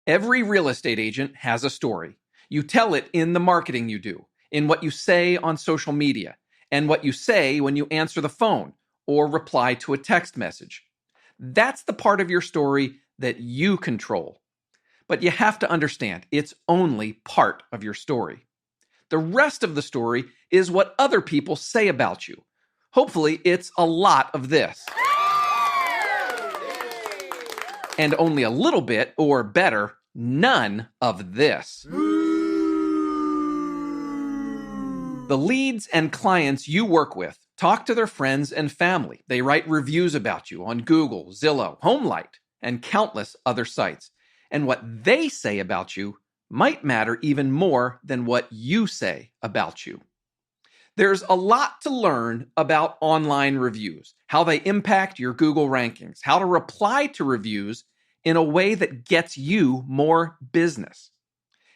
Every real estate agent has a story. You tell it in the marketing you do, in what you say on social media, and what you say when you answer the phone or reply to a text message. That's the part of your story that you control. But you have to understand, it's only part of your story. The rest of the story is what other people say about you. Hopefully, it's a lot of this. And only a little bit, or better, none of this. The leads and clients you work with talk to their friends and family. They write reviews about you on Google, Zillow, HomeLight, and countless other sites. And what they say about you might matter even more than what you say about you. There's a lot to learn about online reviews, how they impact your Google rankings, how to reply to reviews in a way that gets you more business,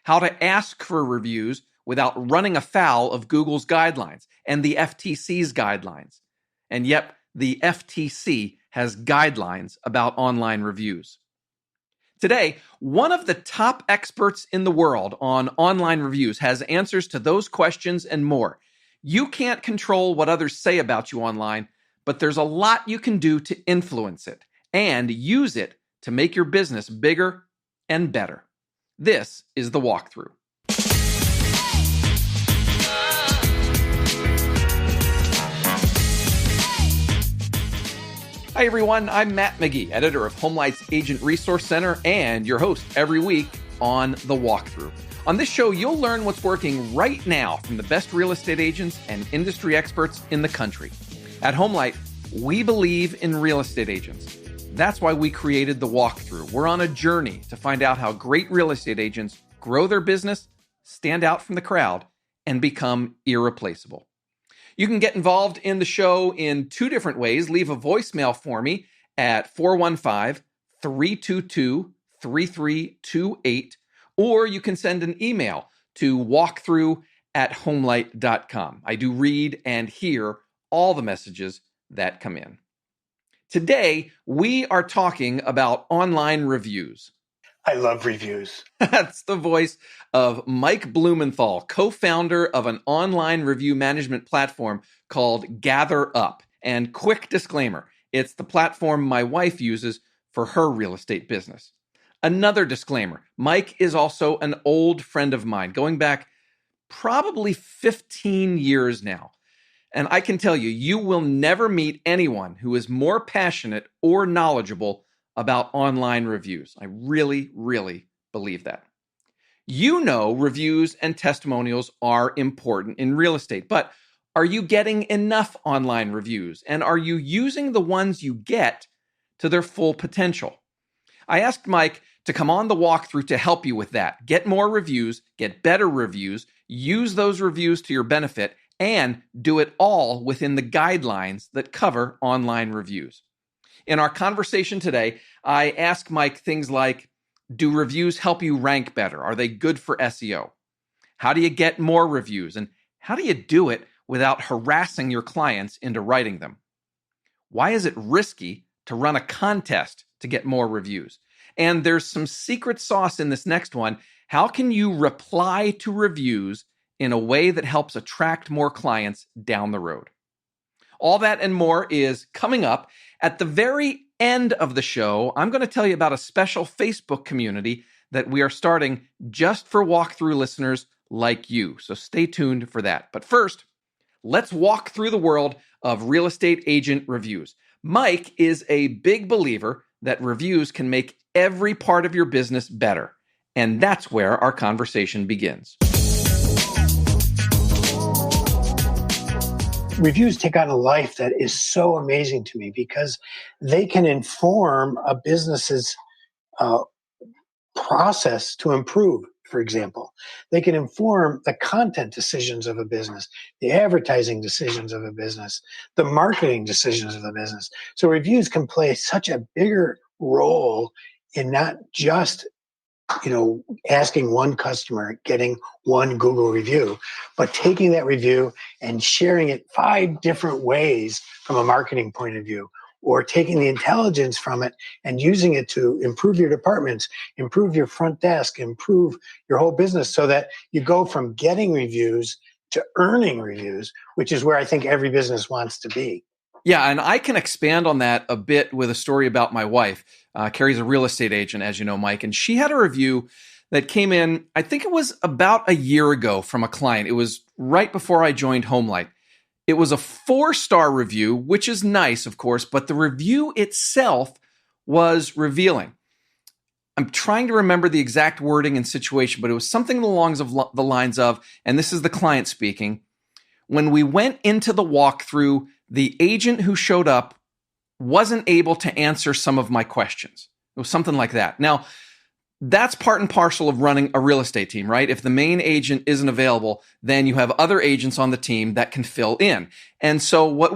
how to ask for reviews without running afoul of Google's guidelines and the FTC's guidelines. And yet, the FTC has guidelines about online reviews. Today, one of the top experts in the world on online reviews has answers to those questions and more. You can't control what others say about you online, but there's a lot you can do to influence it and use it to make your business bigger and better. This is The Walkthrough. Hi, everyone. I'm Matt McGee, editor of HomeLight's Agent Resource Center and your host every week on The Walkthrough. On this show, you'll learn what's working right now from the best real estate agents and industry experts in the country. At HomeLight, we believe in real estate agents. That's why we created The Walkthrough. We're on a journey to find out how great real estate agents grow their business, stand out from the crowd, and become irreplaceable. You can get involved in the show in two different ways. Leave a voicemail for me at 415-322-3328, or you can send an email to walkthrough@homelight.com. I do read and hear all the messages that come in. Today, we are talking about online reviews. I love reviews. That's the voice of Mike Blumenthal, co-founder of an online review management platform called GatherUp. And quick disclaimer, it's the platform my wife uses for her real estate business. Another disclaimer, Mike is also an old friend of mine, going back probably 15 years now. And I can tell you, you will never meet anyone who is more passionate or knowledgeable about online reviews. I really, really believe that. You know, reviews and testimonials are important in real estate, but are you getting enough online reviews? And are you using the ones you get to their full potential? I asked Mike to come on the walkthrough to help you with that. Get more reviews, get better reviews, use those reviews to your benefit, and do it all within the guidelines that cover online reviews. In our conversation today, I ask Mike things like, do reviews help you rank better? Are they good for SEO? How do you get more reviews? And how do you do it without harassing your clients into writing them? Why is it risky to run a contest to get more reviews? And there's some secret sauce in this next one. How can you reply to reviews in a way that helps attract more clients down the road? All that and more is coming up. At the very end of the show, I'm going to tell you about a special Facebook community that we are starting just for walkthrough listeners like you. So stay tuned for that. But first, let's walk through the world of real estate agent reviews. Mike is a big believer that reviews can make every part of your business better. And that's where our conversation begins. Reviews take on a life that is so amazing to me because they can inform a business's process to improve, for example. They can inform the content decisions of a business, the advertising decisions of a business, the marketing decisions of a business. So reviews can play such a bigger role in not just asking one customer, getting one Google review, but taking that review and sharing it 5 different ways from a marketing point of view. or taking the intelligence from it and using it to improve your departments, improve your front desk, improve your whole business so that you go from getting reviews to earning reviews, which is where I think every business wants to be. Yeah, and I can expand on that a bit with a story about my wife. Carrie's a real estate agent, as you know, Mike, and she had a review that came in, I think it was about a year ago from a client. It was right before I joined Homelight. It was a 4-star review, which is nice, of course, but the review itself was revealing. I'm trying to remember the exact wording and situation, but it was something along the lines of, and this is the client speaking, when we went into the walkthrough, the agent who showed up wasn't able to answer some of my questions. It was something like that. Now, that's part and parcel of running a real estate team, right? If the main agent isn't available, then you have other agents on the team that can fill in. And so what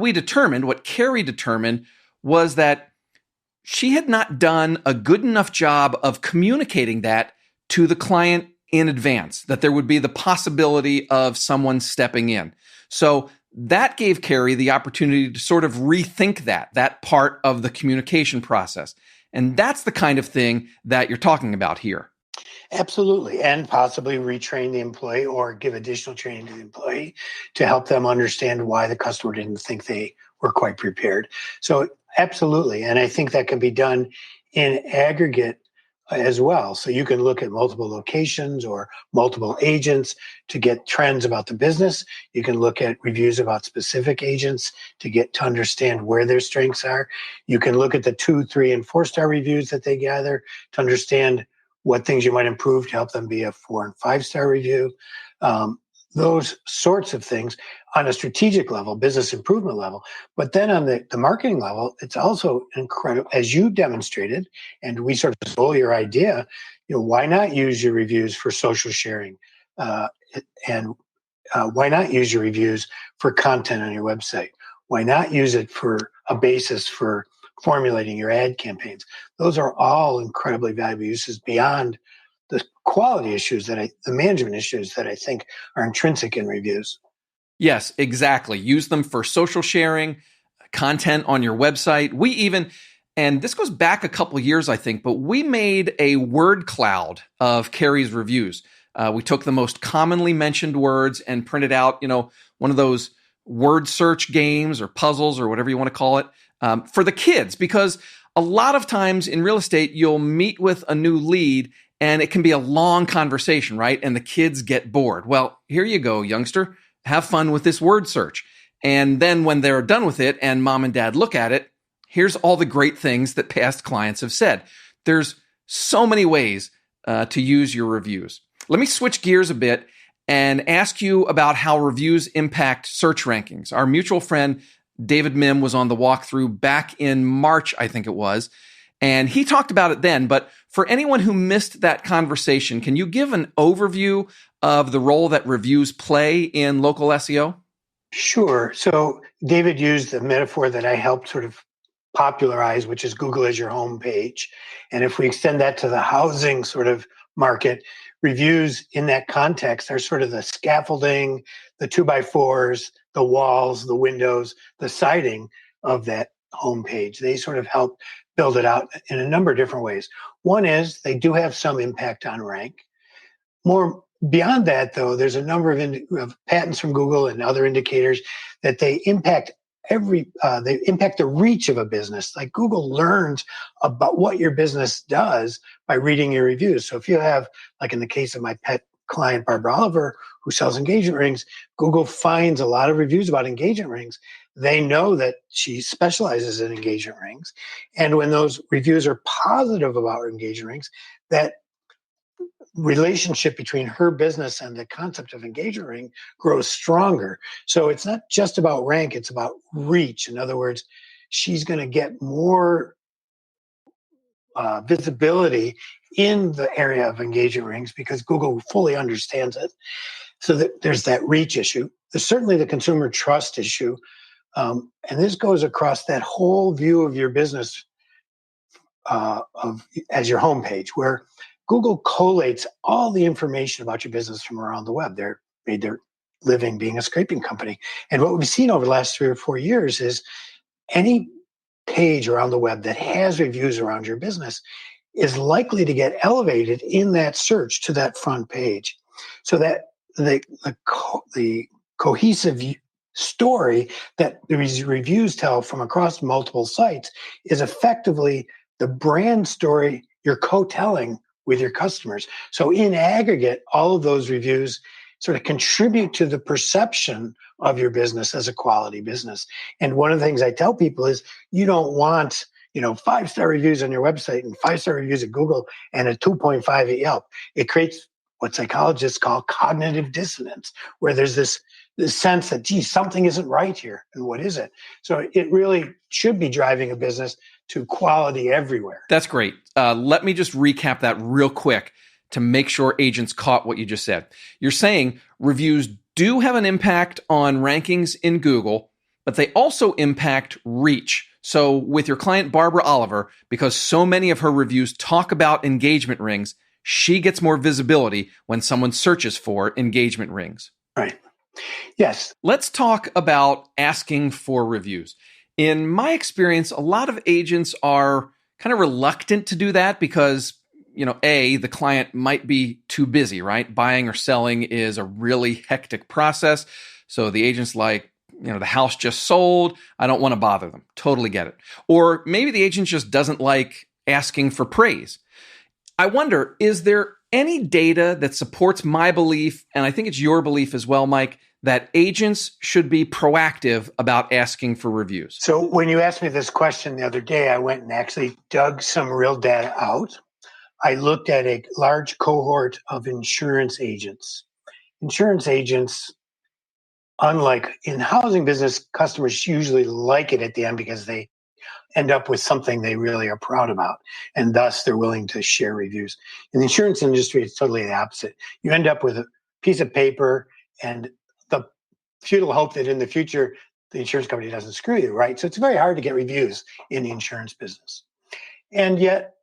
Carrie determined was that she had not done a good enough job of communicating that to the client in advance, that there would be the possibility of someone stepping in. So that gave Carrie the opportunity to sort of rethink that part of the communication process. And that's the kind of thing that you're talking about here. Absolutely. And possibly retrain the employee or give additional training to the employee to help them understand why the customer didn't think they were quite prepared. So absolutely. And I think that can be done in aggregate as well. So you can look at multiple locations or multiple agents to get trends about the business. You can look at reviews about specific agents to understand where their strengths are. You can look at the 2, 3, and 4-star reviews that they gather to understand what things you might improve to help them be a 4 and 5-star review. Those sorts of things on a strategic level, business improvement level. But then on the marketing level, it's also incredible, as you demonstrated, and we sort of stole your idea, why not use your reviews for social sharing? And why not use your reviews for content on your website? Why not use it for a basis for formulating your ad campaigns? Those are all incredibly valuable uses beyond the quality issues the management issues that I think are intrinsic in reviews. Yes, exactly. Use them for social sharing, content on your website. And this goes back a couple of years, I think, but we made a word cloud of Carrie's reviews. We took the most commonly mentioned words and printed out, one of those word search games or puzzles or whatever you want to call it, for the kids, because a lot of times in real estate, you'll meet with a new lead and it can be a long conversation, right? And the kids get bored. Well, here you go, youngster. Have fun with this word search. And then when they're done with it and mom and dad look at it, here's all the great things that past clients have said. There's so many ways to use your reviews. Let me switch gears a bit and ask you about how reviews impact search rankings. Our mutual friend, David Mim, was on the walkthrough back in March, I think it was, and he talked about it then. But for anyone who missed that conversation, can you give an overview of the role that reviews play in local SEO? Sure. So David used the metaphor that I helped sort of popularize, which is Google as your homepage. And if we extend that to the housing sort of market, reviews in that context are sort of the scaffolding, the 2x4s, the walls, the windows, the siding of that homepage. They sort of help build it out in a number of different ways. One is they do have some impact on rank. More beyond that, though, there's a number of patents from Google and other indicators that they impact they impact the reach of a business. Like Google learns about what your business does by reading your reviews. So if you have, like in the case of my pet client, Barbara Oliver, who sells engagement rings, Google finds a lot of reviews about engagement rings. They know that she specializes in engagement rings. And when those reviews are positive about engagement rings, that relationship between her business and the concept of engagement ring grows stronger. So it's not just about rank, it's about reach. In other words, she's going to get more visibility in the area of engagement rings because Google fully understands it. So there's that reach issue. There's certainly the consumer trust issue. And this goes across that whole view of your business as your homepage, where Google collates all the information about your business from around the web. They're made their living being a scraping company. And what we've seen over the last 3 or 4 years is any page around the web that has reviews around your business is likely to get elevated in that search to that front page, so that the cohesive story that these reviews tell from across multiple sites is effectively the brand story you're co-telling with your customers. So in aggregate, all of those reviews sort of contribute to the perception of your business as a quality business. And one of the things I tell people is you don't want 5-star reviews on your website and 5-star reviews at Google and a 2.5 at Yelp. It creates what psychologists call cognitive dissonance, where there's this sense that, gee, something isn't right here. And what is it? So it really should be driving a business to quality everywhere. That's great. Let me just recap that real quick to make sure agents caught what you just said. You're saying reviews do have an impact on rankings in Google, but they also impact reach. So with your client, Barbara Oliver, because so many of her reviews talk about engagement rings, she gets more visibility when someone searches for engagement rings. Right. Yes. Let's talk about asking for reviews. In my experience, a lot of agents are kind of reluctant to do that because, the client might be too busy, right? Buying or selling is a really hectic process. So the agent's like, the house just sold. I don't want to bother them. Totally get it. Or maybe the agent just doesn't like asking for praise. I wonder, is there any data that supports my belief, and I think it's your belief as well, Mike, that agents should be proactive about asking for reviews? So when you asked me this question the other day, I went and actually dug some real data out. I looked at a large cohort of insurance agents. Insurance agents, unlike in housing business, customers usually like it at the end because they end up with something they really are proud about, and thus they're willing to share reviews. In the insurance industry, it's totally the opposite. You end up with a piece of paper and the futile hope that in the future, the insurance company doesn't screw you, right? So it's very hard to get reviews in the insurance business. And yet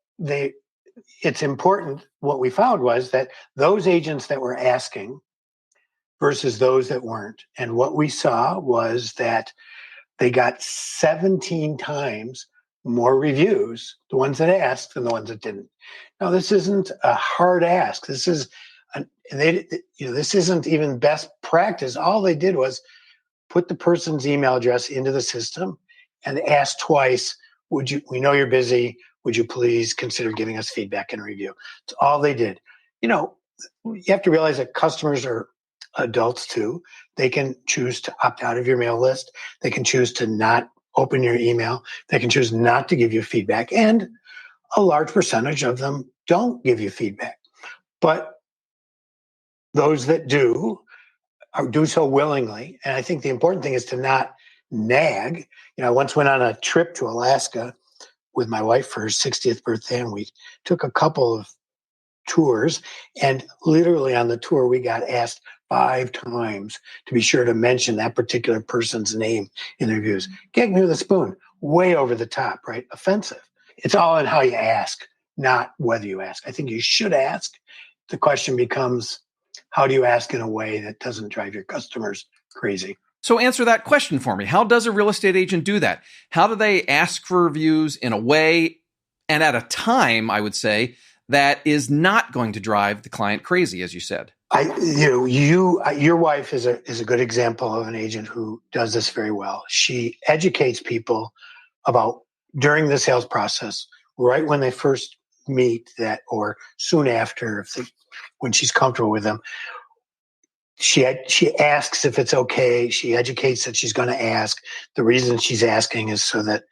it's important. What we found was that those agents that were asking versus those that weren't. And what we saw was that they got 17 times more reviews, the ones that asked than the ones that didn't. Now, this isn't a hard ask. This isn't even best practice. All they did was put the person's email address into the system and ask twice, we know you're busy. Would you please consider giving us feedback and review? That's all they did. You have to realize that customers are adults too. They can choose to opt out of your mail list. They can choose to not open your email. They can choose not to give you feedback. And a large percentage of them don't give you feedback. But those that do so willingly. And I think the important thing is to not nag. I once went on a trip to Alaska with my wife for her 60th birthday, and we took a couple of tours, and literally on the tour we got asked 5 times to be sure to mention that particular person's name in the reviews. Gag me with a spoon, way over the top, right? Offensive. It's all in how you ask, not whether you ask. I think you should ask. The question becomes, how do you ask in a way that doesn't drive your customers crazy? So answer that question for me. How does a real estate agent do that? How do they ask for reviews in a way and at a time, I would say, that is not going to drive the client crazy, as you said? Your wife is a good example of an agent who does this very well. She educates people about during the sales process, right when they first meet, that or soon after, when she's comfortable with them. She asks if it's okay. She educates that she's going to ask. The reason she's asking is so that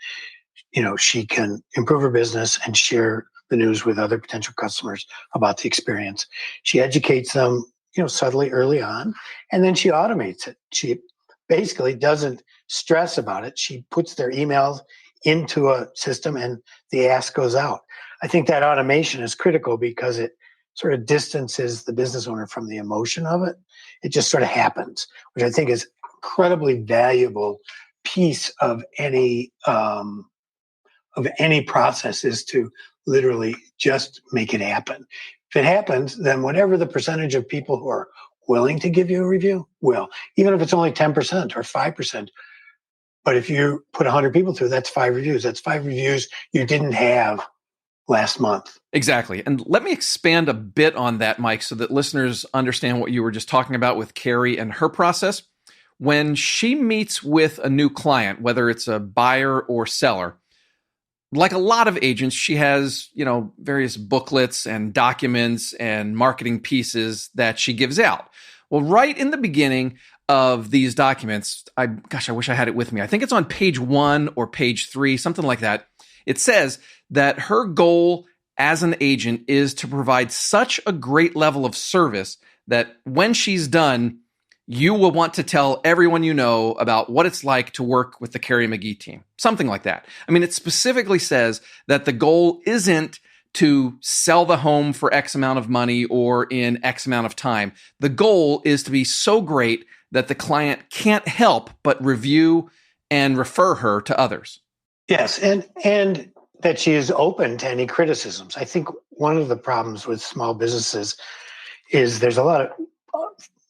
she can improve her business and share the news with other potential customers about the experience. She educates them, subtly early on, and then she automates it. She basically doesn't stress about it. She puts their emails into a system and the ask goes out. I think that automation is critical because it sort of distances the business owner from the emotion of it. It just sort of happens, which I think is incredibly valuable piece of any process, is to literally just make it happen. If it happens, then whatever the percentage of people who are willing to give you a review will, even if it's only 10% or 5%, But if you put 100 people through, that's 5 reviews. That's 5 reviews you didn't have last month. Exactly. And let me expand a bit on that, Mike, so that listeners understand what you were just talking about with Carrie and her process. When she meets with a new client, whether it's a buyer or seller, like a lot of agents, she has, various booklets and documents and marketing pieces that she gives out. Well, right in the beginning of these documents, I wish I had it with me. I think it's on page 1 or page 3, something like that. It says that her goal as an agent is to provide such a great level of service that when she's done, you will want to tell everyone you know about what it's like to work with the Carrie McGee team. Something like that. I mean, it specifically says that the goal isn't to sell the home for X amount of money or in X amount of time. The goal is to be so great that the client can't help but review and refer her to others. Yes, and that she is open to any criticisms. I think one of the problems with small businesses is there's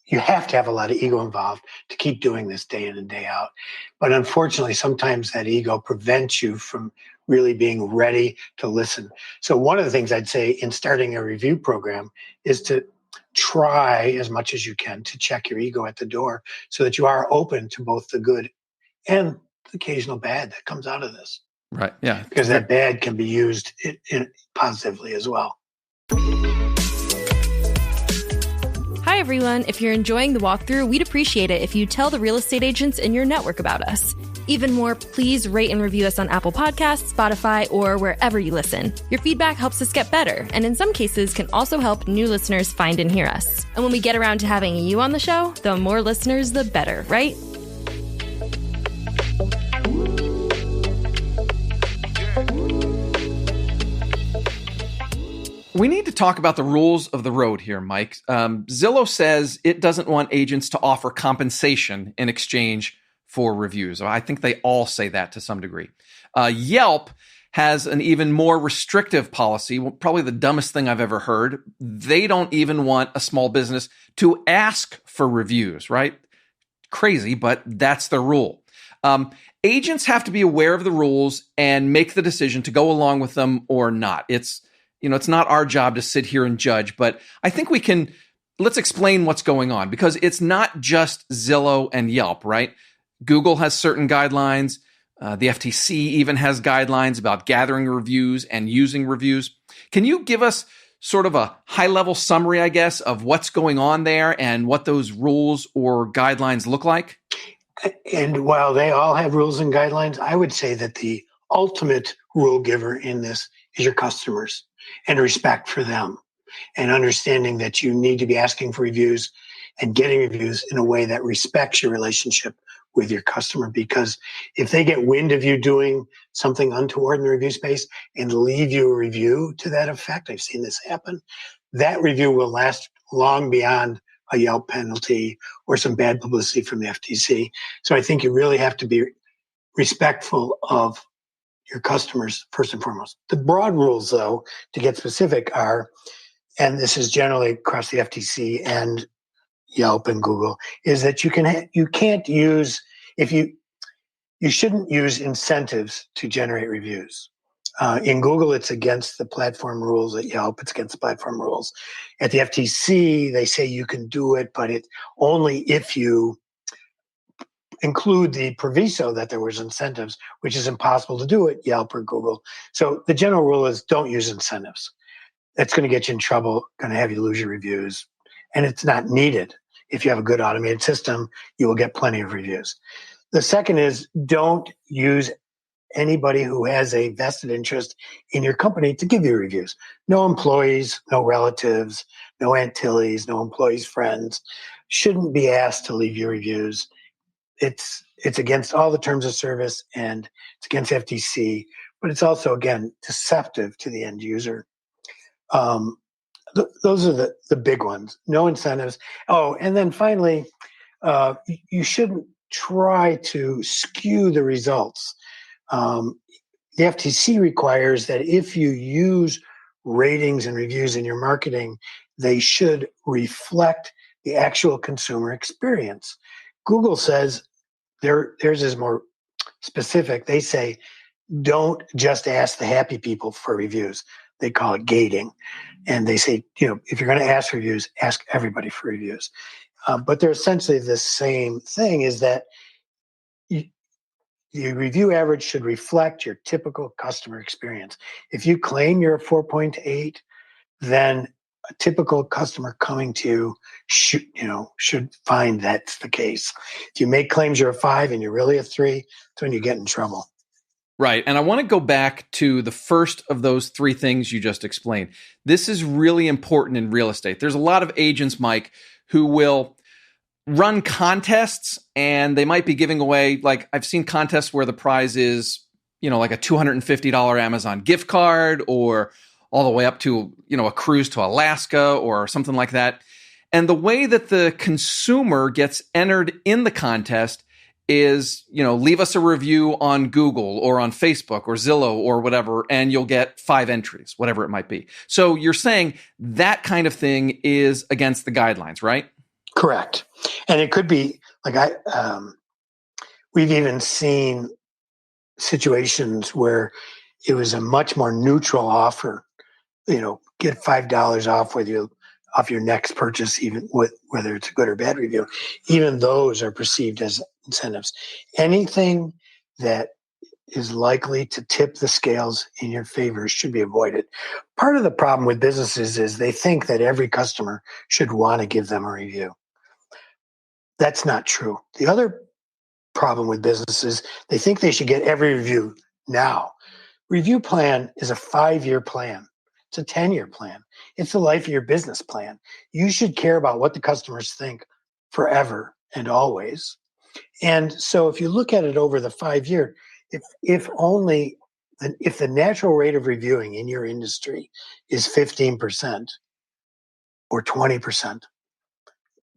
you have to have a lot of ego involved to keep doing this day in and day out. But unfortunately, sometimes that ego prevents you from really being ready to listen. So one of the things I'd say in starting a review program is to try as much as you can to check your ego at the door so that you are open to both the good and the occasional bad that comes out of this. Right. Yeah. Because that bad can be used positively as well. Hi, everyone. If you're enjoying the walkthrough, we'd appreciate it if you tell the real estate agents in your network about us. Even more, please rate and review us on Apple Podcasts, Spotify, or wherever you listen. Your feedback helps us get better, and in some cases can also help new listeners find and hear us. And when we get around to having you on the show, the more listeners, the better, right? We need to talk about the rules of the road here, Mike. Zillow says it doesn't want agents to offer compensation in exchange for reviews. I think they all say that to some degree. Yelp has an even more restrictive policy, probably the dumbest thing I've ever heard. They don't even want a small business to ask for reviews, right? Crazy, but that's the rule. Agents have to be aware of the rules and make the decision to go along with them or not. It's not our job to sit here and judge, but I think let's explain what's going on, because it's not just Zillow and Yelp, right? Google has certain guidelines. The FTC even has guidelines about gathering reviews and using reviews. Can you give us sort of a high-level summary, I guess, of what's going on there and what those rules or guidelines look like? And while they all have rules and guidelines, I would say that the ultimate rule giver in this is your customers, and respect for them, and understanding that you need to be asking for reviews and getting reviews in a way that respects your relationship with your customer. Because if they get wind of you doing something untoward in the review space and leave you a review to that effect, I've seen this happen, that review will last long beyond a Yelp penalty or some bad publicity from the FTC. So I think you really have to be respectful of your customers first and foremost. The broad rules, though, to get specific are, and this is generally across the FTC and Yelp and Google, is that you can't use, you shouldn't use incentives to generate reviews. In Google, it's against the platform rules. At Yelp, it's against the platform rules. At the FTC, they say you can do it, but it only if you include the proviso that there was incentives, which is impossible to do at Yelp or Google. So the general rule is don't use incentives. That's going to get you in trouble, going to have you lose your reviews, and it's not needed. If you have a good automated system, you will get plenty of reviews. The second is don't use anybody who has a vested interest in your company to give you reviews. No employees, no relatives, no Antilles, no employees' friends shouldn't be asked to leave you reviews. It's against all the terms of service, and it's against FTC, but it's also, again, deceptive to the end user. Those are the big ones. No incentives. Oh, and then finally, you shouldn't try to skew the results. The FTC requires that if you use ratings and reviews in your marketing, they should reflect the actual consumer experience. Google says theirs is more specific. They say, don't just ask the happy people for reviews. They call it gating. And they say, if you're going to ask for reviews, ask everybody for reviews. But they're essentially the same thing, is that the review average should reflect your typical customer experience. If you claim you're a 4.8, then a typical customer coming to you should find that's the case. If you make claims you're a 5 and you're really a 3, that's when you get in trouble. Right. And I want to go back to the first of those 3 things you just explained. This is really important in real estate. There's a lot of agents, Mike, who will run contests, and they might be giving away, like I've seen contests where the prize is, like a $250 Amazon gift card, or all the way up to, a cruise to Alaska or something like that. And the way that the consumer gets entered in the contest is, leave us a review on Google or on Facebook or Zillow or whatever, and you'll get 5 entries, whatever it might be. So you're saying that kind of thing is against the guidelines, right? Correct. And it could be like we've even seen situations where it was a much more neutral offer. Get $5 off your next purchase, even whether it's a good or bad review. Even those are perceived as incentives. Anything that is likely to tip the scales in your favor should be avoided. Part of the problem with businesses is they think that every customer should want to give them a review. That's not true. The other problem with businesses, they think they should get every review now. Review plan is a 5-year plan. It's a 10-year plan. It's the life of your business plan. You should care about what the customers think forever and always. And so if you look at it over the 5-year, if the natural rate of reviewing in your industry is 15% or 20%,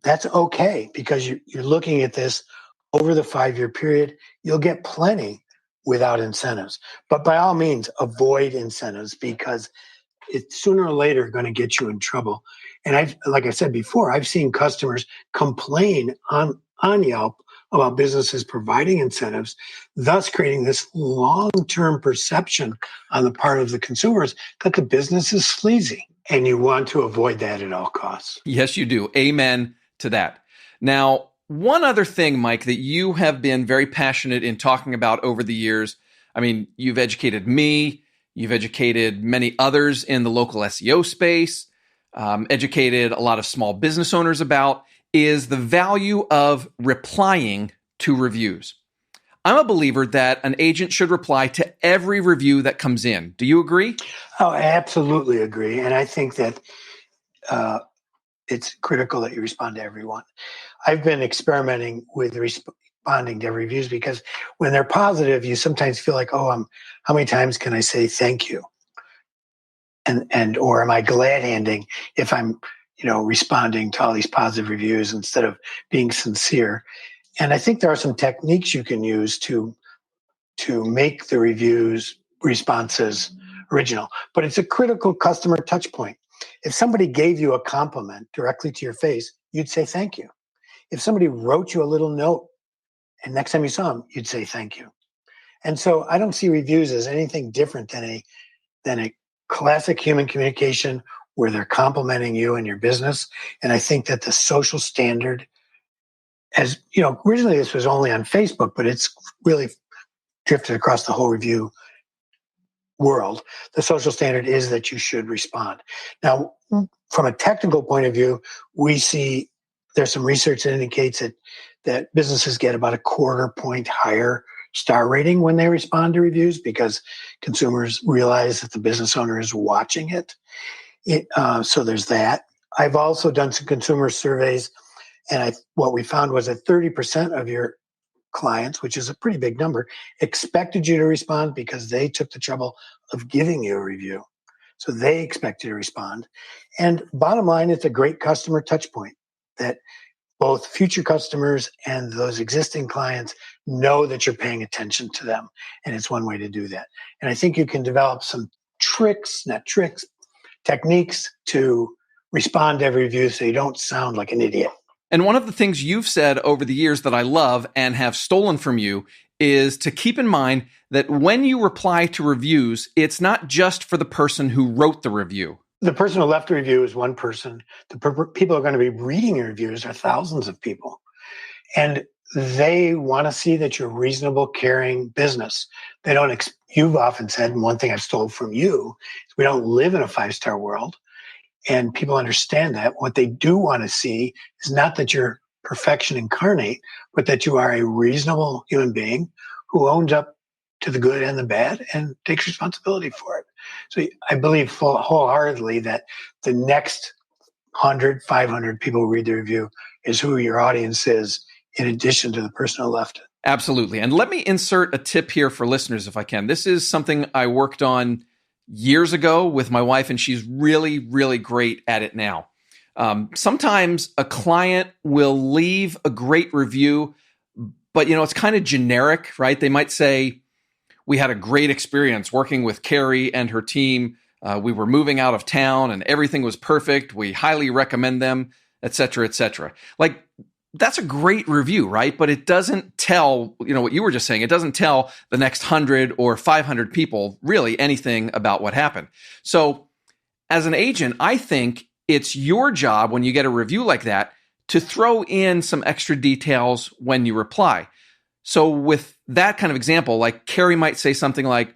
that's okay, because you're looking at this over the 5-year period. You'll get plenty without incentives. But by all means, avoid incentives, because it's sooner or later going to get you in trouble. And like I said before, I've seen customers complain on Yelp about businesses providing incentives, thus creating this long-term perception on the part of the consumers that the business is sleazy. And you want to avoid that at all costs. Yes, you do. Amen to that. Now, one other thing, Mike, that you have been very passionate in talking about over the years, I mean, you've educated me, you've educated many others in the local SEO space, educated a lot of small business owners about, is the value of replying to reviews. I'm a believer that an agent should reply to every review that comes in. Do you agree? Oh, I absolutely agree. And I think that it's critical that you respond to everyone. I've been experimenting with responding to reviews, because when they're positive, you sometimes feel like, how many times can I say thank you? Or am I glad handing if I'm, responding to all these positive reviews instead of being sincere? And I think there are some techniques you can use to make the responses original. But it's a critical customer touch point. If somebody gave you a compliment directly to your face, you'd say thank you. If somebody wrote you a little note and next time you saw them, you'd say thank you. And so I don't see reviews as anything different than a classic human communication where they're complimenting you and your business. And I think that the social standard, as originally this was only on Facebook, but it's really drifted across the whole review world. The social standard is that you should respond. Now, from a technical point of view, we see there's some research that indicates that businesses get about a 1/4 point higher star rating when they respond to reviews, because consumers realize that the business owner is watching it. So there's that. I've also done some consumer surveys, and what we found was that 30% of your clients, which is a pretty big number, expected you to respond because they took the trouble of giving you a review. So they expect you to respond. And bottom line, it's a great customer touch point that both future customers and those existing clients know that you're paying attention to them. And it's one way to do that. And I think you can develop some techniques to respond to every review so you don't sound like an idiot. And one of the things you've said over the years that I love and have stolen from you is to keep in mind that when you reply to reviews, it's not just for the person who wrote the review. The person who left the review is one person. The people who are going to be reading your reviews are thousands of people. And they want to see that you're a reasonable, caring business. They don't, you've often said, and one thing I've stole from you, is we don't live in a 5-star world. And people understand that. What they do want to see is not that you're perfection incarnate, but that you are a reasonable human being who owns up to the good and the bad and takes responsibility for it. So I believe wholeheartedly that the next 100, 500 people who read the review is who your audience is, in addition to the person who left it. Absolutely. And let me insert a tip here for listeners if I can. This is something I worked on years ago with my wife, and she's really, really great at it now. Sometimes a client will leave a great review, but it's kind of generic, right? They might say, "We had a great experience working with Carrie and her team. We were moving out of town and everything was perfect. We highly recommend them," et cetera, et cetera. Like, that's a great review, right? But it doesn't tell, what you were just saying, it doesn't tell the next 100 or 500 people really anything about what happened. So as an agent, I think it's your job when you get a review like that to throw in some extra details when you reply. So with that kind of example, like Carrie might say something like,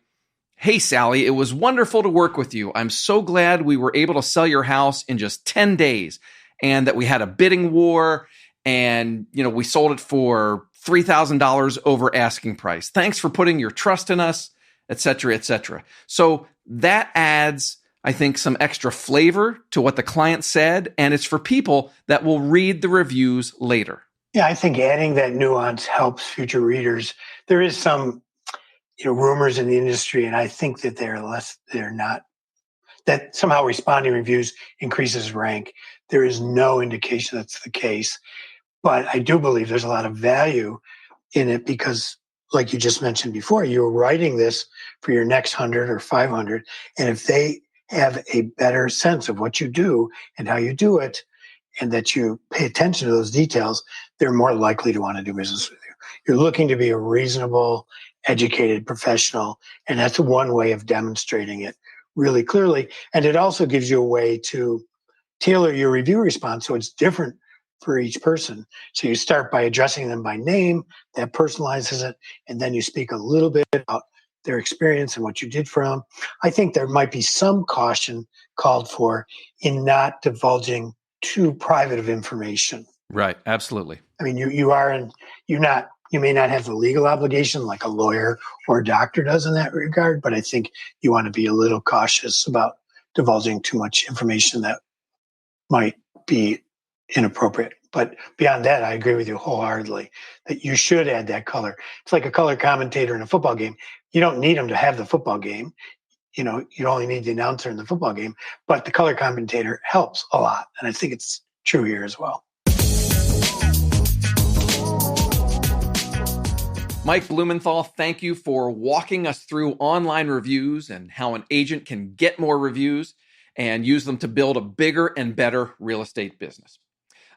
"Hey, Sally, it was wonderful to work with you. I'm so glad we were able to sell your house in just 10 days and that we had a bidding war and, we sold it for $3,000 over asking price. Thanks for putting your trust in us," et cetera, et cetera. So that adds, I think, some extra flavor to what the client said, and it's for people that will read the reviews later. Yeah, I think adding that nuance helps future readers. There is some, rumors in the industry, and I think that that somehow responding reviews increases rank. There is no indication that's the case. But I do believe there's a lot of value in it because, like you just mentioned before, you're writing this for your next 100 or 500. And if they have a better sense of what you do and how you do it, and that you pay attention to those details, they're more likely to want to do business with you. You're looking to be a reasonable, educated professional, and that's one way of demonstrating it really clearly. And it also gives you a way to tailor your review response so it's different for each person. So you start by addressing them by name, that personalizes it, and then you speak a little bit about their experience and what you did for them. I think there might be some caution called for in not divulging too private of information. Right, absolutely. I mean, you may not have the legal obligation like a lawyer or a doctor does in that regard, but I think you want to be a little cautious about divulging too much information that might be inappropriate. But beyond that, I agree with you wholeheartedly that you should add that color. It's like a color commentator in a football game. You don't need them to have the football game. You only need the announcer in the football game, but the color commentator helps a lot. And I think it's true here as well. Mike Blumenthal, thank you for walking us through online reviews and how an agent can get more reviews and use them to build a bigger and better real estate business.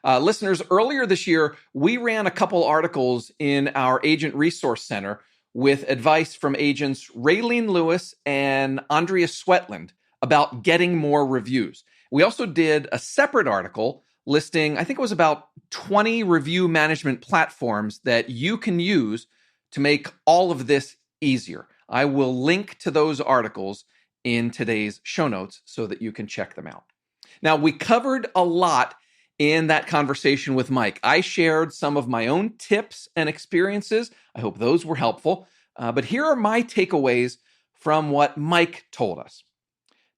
Listeners, earlier this year, we ran a couple articles in our Agent Resource Center with advice from agents Raylene Lewis and Andrea Swetland about getting more reviews. We also did a separate article listing, I think it was about 20 review management platforms that you can use to make all of this easier. I will link to those articles in today's show notes so that you can check them out. Now, we covered a lot in that conversation with Mike. I shared some of my own tips and experiences. I hope those were helpful. But here are my takeaways from what Mike told us.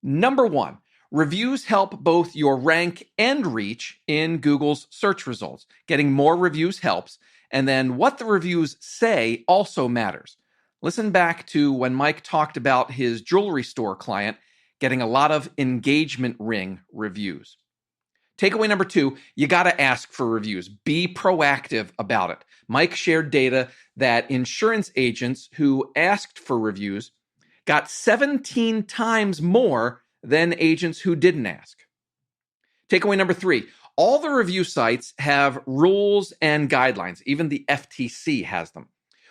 Number one, reviews help both your rank and reach in Google's search results. Getting more reviews helps. And then what the reviews say also matters. Listen back to when Mike talked about his jewelry store client getting a lot of engagement ring reviews. Takeaway number two, you got to ask for reviews. Be proactive about it. Mike shared data that insurance agents who asked for reviews got 17 times more than agents who didn't ask. Takeaway number three, all the review sites have rules and guidelines. Even the FTC has them.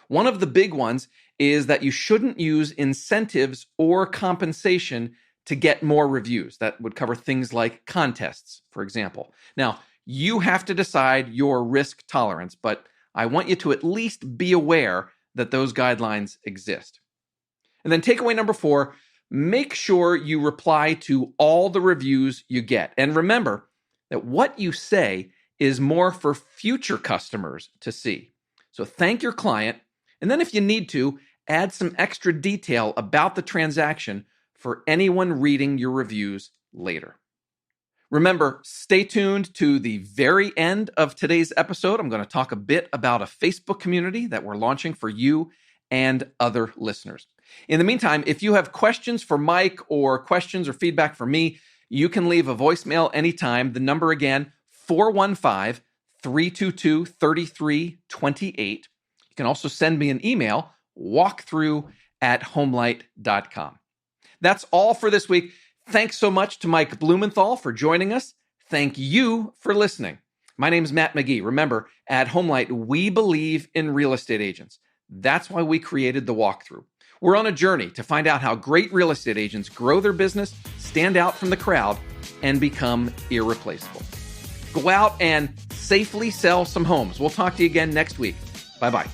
One of the big ones is that you shouldn't use incentives or compensation to get more reviews. That would cover things like contests, for example. Now, you have to decide your risk tolerance, but I want you to at least be aware that those guidelines exist. And then takeaway number 4, make sure you reply to all the reviews you get. And remember that what you say is more for future customers to see. So thank your client, and then if you need to, add some extra detail about the transaction for anyone reading your reviews later. Remember, stay tuned to the very end of today's episode. I'm going to talk a bit about a Facebook community that we're launching for you and other listeners. In the meantime, if you have questions for Mike or questions or feedback for me, you can leave a voicemail anytime. The number again, 415-322-3328. You can also send me an email, walkthrough@homelight.com. That's all for this week. Thanks so much to Mike Blumenthal for joining us. Thank you for listening. My name is Matt McGee. Remember, at Homelight, we believe in real estate agents. That's why we created the walkthrough. We're on a journey to find out how great real estate agents grow their business, stand out from the crowd, and become irreplaceable. Go out and safely sell some homes. We'll talk to you again next week. Bye-bye.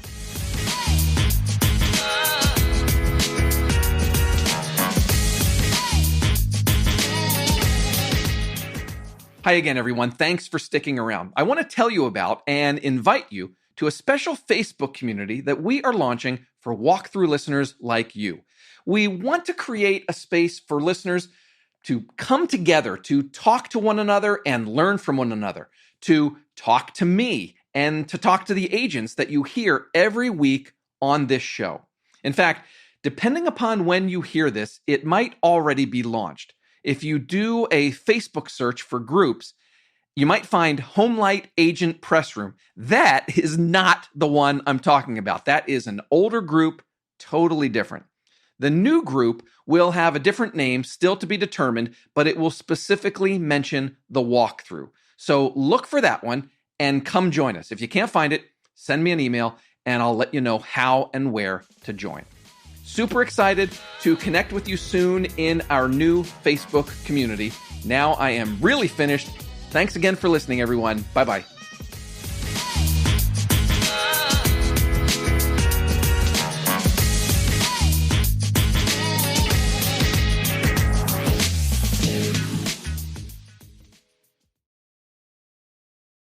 Hi again, everyone. Thanks for sticking around. I want to tell you about and invite you to a special Facebook community that we are launching for walkthrough listeners like you. We want to create a space for listeners to come together, to talk to one another and learn from one another, to talk to me and to talk to the agents that you hear every week on this show. In fact, depending upon when you hear this, it might already be launched. If you do a Facebook search for groups, you might find Homelight Agent Press Room. That is not the one I'm talking about. That is an older group, totally different. The new group will have a different name, still to be determined, but it will specifically mention the walkthrough. So look for that one and come join us. If you can't find it, send me an email and I'll let you know how and where to join. Super excited to connect with you soon in our new Facebook community. Now I am really finished. Thanks again for listening, everyone. Bye-bye.